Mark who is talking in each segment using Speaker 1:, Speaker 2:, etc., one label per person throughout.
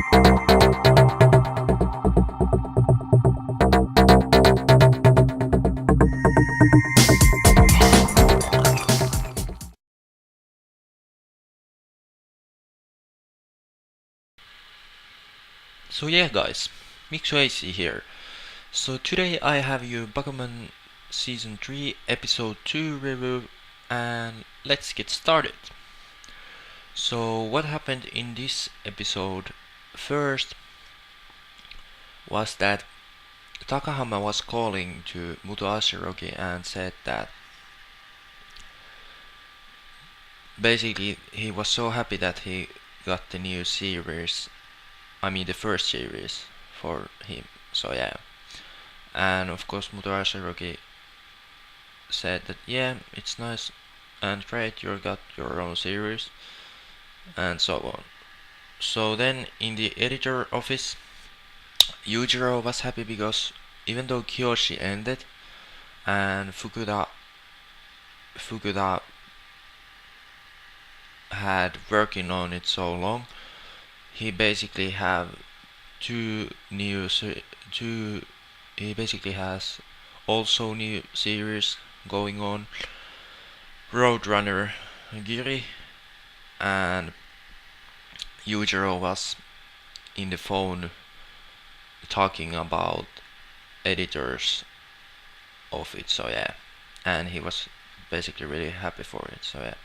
Speaker 1: So yeah guys, Mixuacy here. So today I have you Bakuman Season 3 Episode 2 review, and let's get started. So what happened in this episode first was that Takahama was calling to Muto Ashirogi and said that basically he was so happy that he got the new series, I mean the first series for him. So yeah. And of course Muto Ashirogi said that yeah, it's nice and great, you got your own series and so on. So then in the editor office, Yujiro was happy because even though Kyoshi ended and Fukuda had working on it so long, he basically have two he basically has also new series going on, Roadrunner Giri, and Yujiro was in the phone talking about editors of it, so yeah, and he was basically really happy for it, so yeah.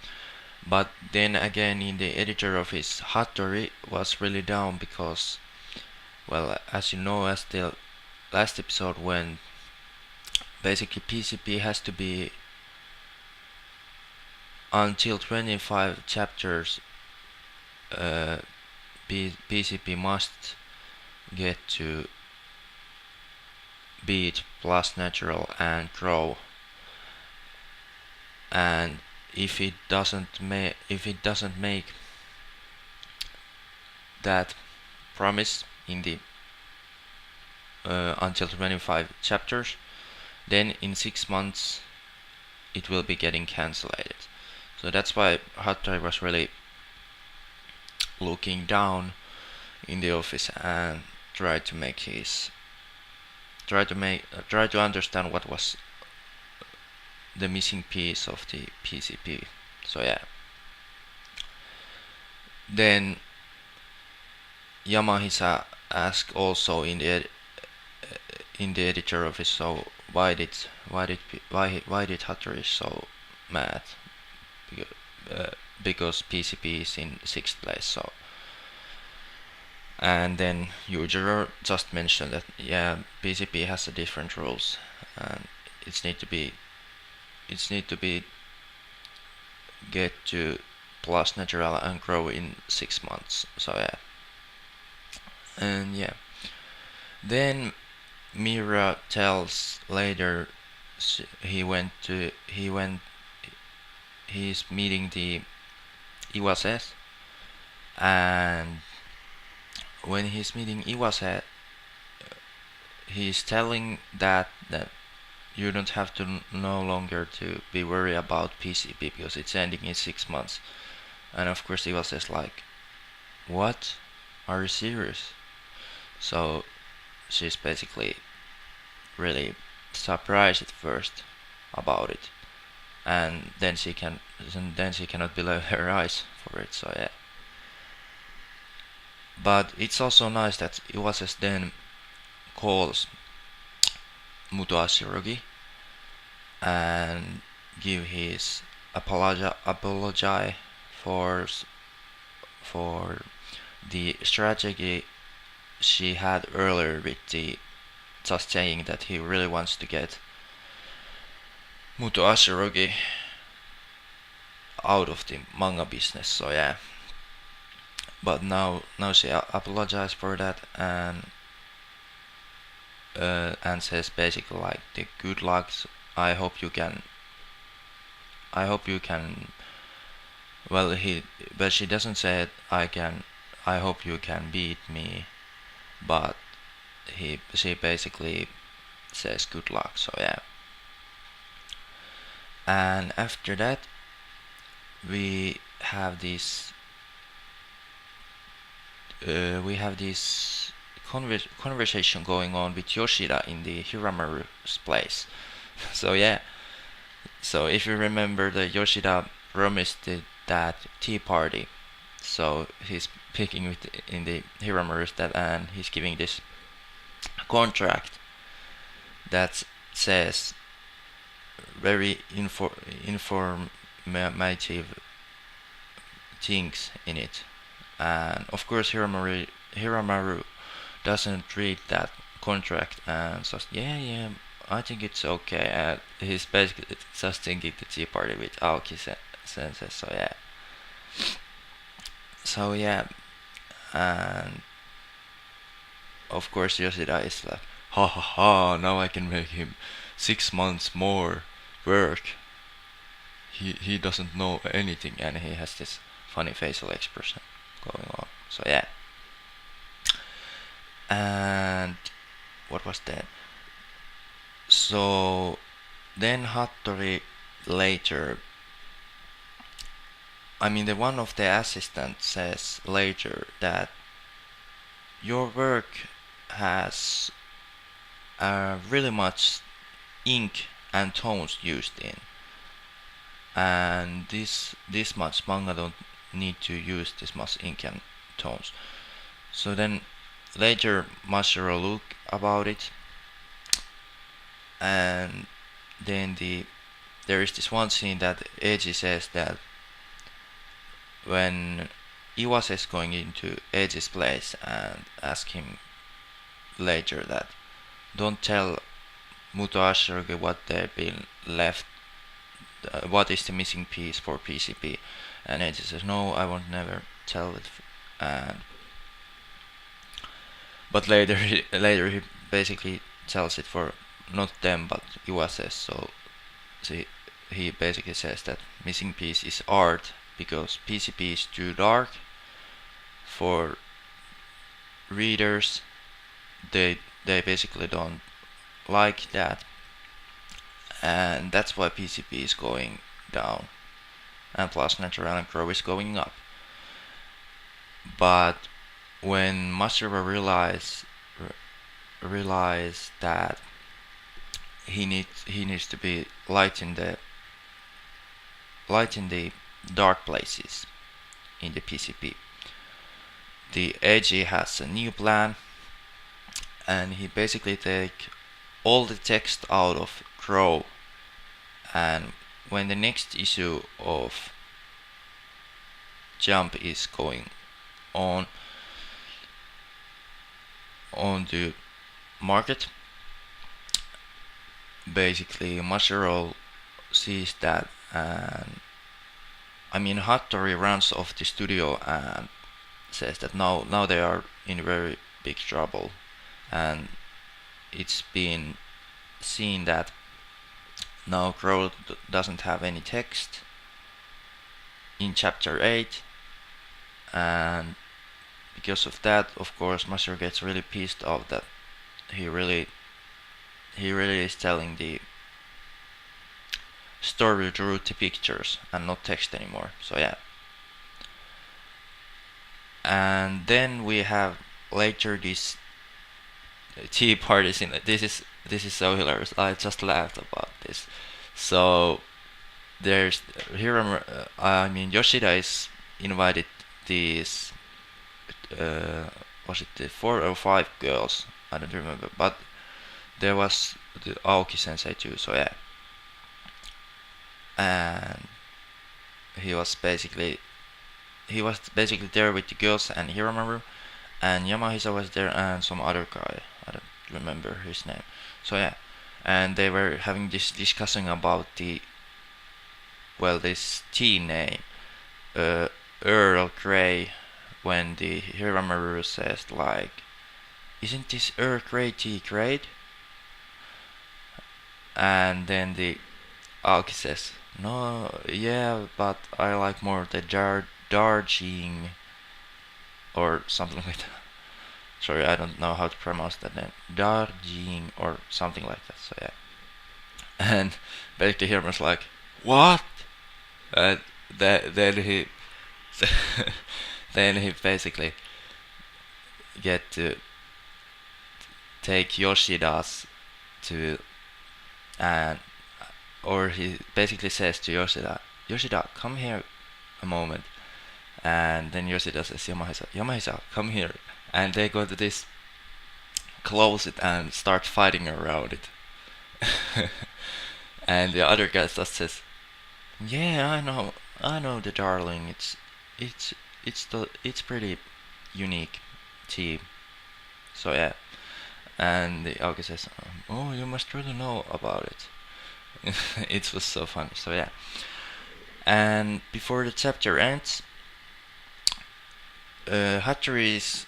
Speaker 1: But then again, in the editor of his Hattori was really down because, well, as you know, as the last episode when basically PCP has to be until 25 chapters, PCP must get to beat plus natural and grow, and if it doesn't make that promise in the until 25 chapters, then in 6 months it will be getting cancelled. So that's why Hattori was really looking down in the office and tried to understand what was the missing piece of the PCP. So yeah. Then Yamahisa asked also in the editor office, so why did Hattori so mad? Because PCP is in 6th place. So, and then Yujiro just mentioned that yeah, PCP has a different rules and it's need to be get to plus natural and grow in 6 months. So yeah. And yeah, then Mira tells later he's meeting the Iwase, and when he's meeting Iwase, he's telling that you don't have to no longer to be worried about PCP because it's ending in 6 months. And of course Iwase's like, what? Are you serious? So she's basically really surprised at first about it, and then she cannot believe her eyes for it. So yeah. But it's also nice that Iwase then calls Muto Ashirogi and give his apology for for the strategy she had earlier with the just saying that he really wants to get Muto Ashirogi out of the manga business. So yeah. But now she apologized for that and says basically like the good luck. I hope you can. I hope you can. Well, she doesn't say it, I can. I hope you can beat me, but she basically says good luck. So yeah. And after that, we have this we have this conversation going on with Yoshida in the Hiramaru's place. So yeah, so if you remember, the Yoshida promised that tea party. So he's picking with in the Hiramaru's that, and he's giving this contract that says very informative things in it. And of course, Hiramaru doesn't read that contract and says, yeah, I think it's okay. And he's basically just thinking the tea party with Aoki sensei. So yeah, and of course Yoshida is like, ha ha ha, now I can make him 6 months more work. He doesn't know anything, and he has this funny facial expression going on. So yeah. And what was that? So then Hattori later, I mean, the one of the assistants says later that your work has really much ink and tones used in, and this much manga don't need to use this much ink and tones. So then later Mashiro look about it, and then there is this one scene that Eiji says that when Iwase is going into Eiji's place and ask him later that don't tell Muto Ashirage what they've been left, what is the missing piece for PCP, and Eiji says no, I won't never tell it, and but later he basically tells it for not them but Iwase, so he basically says that missing piece is art because PCP is too dark for readers. They basically don't like that, and that's why PCP is going down, and plus Natural and Crow is going up. But when Mashiro realize that he needs to be light in the dark places in the PCP, the AG has a new plan, and he basically take all the text out of Crow, and when the next issue of Jump is going on the market, basically Mashiro sees that, and I mean Hattori runs off the studio and says that now they are in very big trouble, and it's been seen that now Crow doesn't have any text in chapter 8, and because of that, of course, Mashiro gets really pissed off that he really is telling the story through the pictures and not text anymore. So yeah. And then we have later this tea party scene. This is so hilarious. I just laughed about this. So there's I mean Yoshida is invited these was it the 4 or 5 girls? I don't remember, but there was the Aoki sensei too. So yeah, and he was basically there with the girls and Hiromaru, and Yamahisa was there and some other guy. I don't remember his name. So yeah, and they were having this discussion about this tea name, Earl Grey, when the Hiromaru says like, isn't this Earl Grey tea great? And then the Aoki says, no, yeah, but I like more the Darjeeling or something like that. Sorry, I don't know how to pronounce that name. Darjeeling or something like that. So yeah, and basically Hiromaru's like, what? And then he then he basically get to take Yoshida's to and or he basically says to Yoshida, Yoshida, come here a moment. And then Yoshida says, Yamahisa, Yamahisa, come here. And they go to this closet and start fighting around it. And the other guy just says, yeah, I know the darling. It's it's pretty unique team. So yeah. And the Aoki says, oh, you must really know about it. It was so funny. So yeah. And before the chapter ends, Hattori is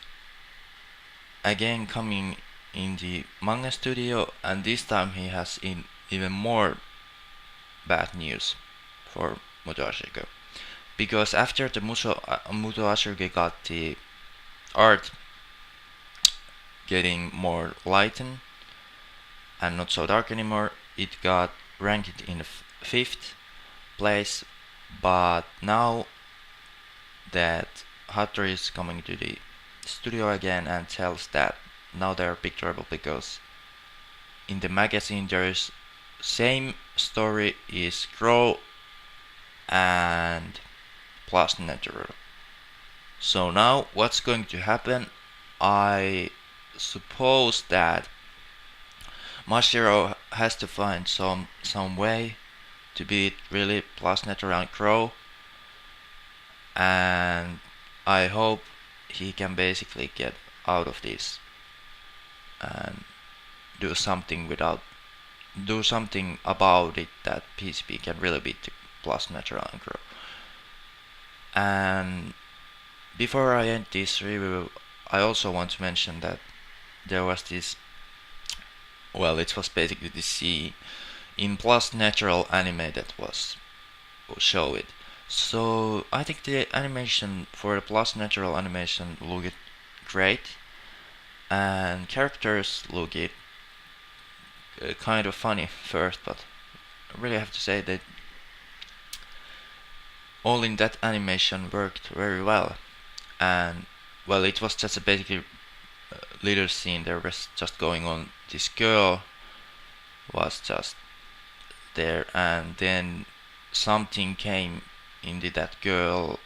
Speaker 1: again coming in the manga studio, and this time he has even more bad news for Muto Ashige. Because after the Muto Ashige got the art getting more lightened and not so dark anymore, it got ranked in the 5th place. But now that Hattori is coming to the studio again and tells that now they're big trouble because in the magazine there's same story is Grow and plus natural. So now what's going to happen? I suppose that Mashiro has to find some way to beat really plus natural and Crow, and I hope he can basically get out of this and do something about it that PCP can really beat the plus natural and Crow. And before I end this review, I also want to mention that there was this, well, it was basically the C in plus natural anime that was show it. So I think the animation for the plus natural animation looked great, and characters looked kind of funny first, but I really have to say that all in that animation worked very well. And well, it was just a basically little scene. There was just going on. This girl was just there, and then something came into that girl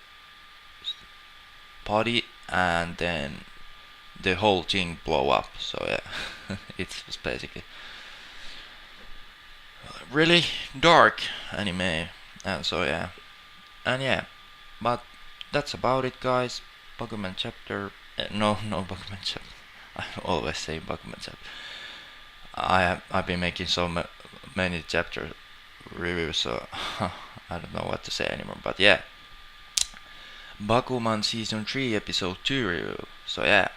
Speaker 1: body, and then the whole thing blow up. So yeah, it was basically really dark anime, and so yeah, and yeah, but that's about it, guys. Bakuman chapter, no Bakuman chapter. I always say Bakuman chapter. I've been making many chapter reviews, so I don't know what to say anymore. But yeah, Bakuman season 3 episode 2 review. So yeah,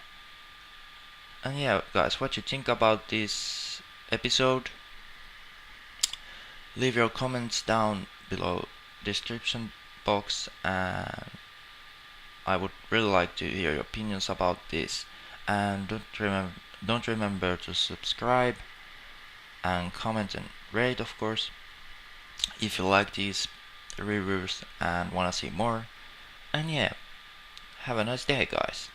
Speaker 1: and yeah, guys, what you think about this episode? Leave your comments down below description box, and I would really like to hear your opinions about this. And don't remember to subscribe and comment and rate, of course, if you like these reviews and wanna see more. And yeah, have a nice day, guys.